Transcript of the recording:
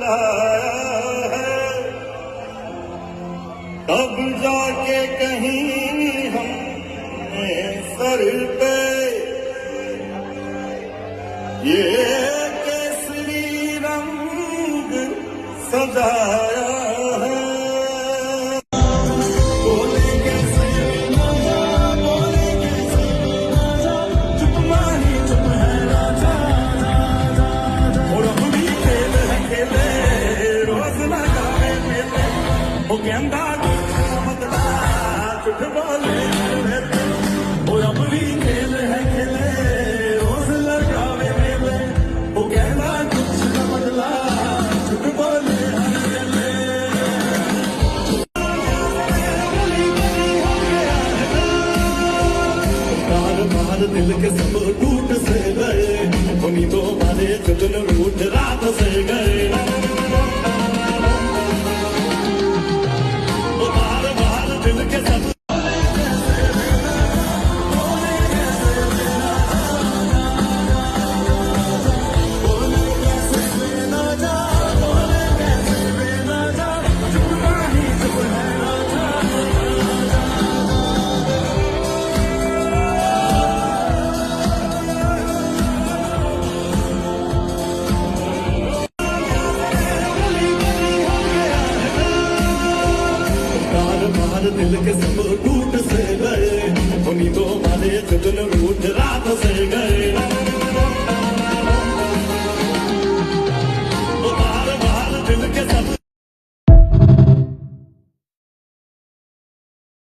सजाया है, तब जाके कहीं हमने सर पे ये केसरी रंग सजाया है। गेंदा मतला चुट बोले और अब भी खेल है खेले, रोज लगावे मेले। वो गेंदा कुछ मतला चुट बोले बाहर दिल के सब टूट से गए, उन्हीं तो मारे चुन रूठ रात से गए। दिल के सब टूट से गए, उन्हीं तो मारे चुन रूठ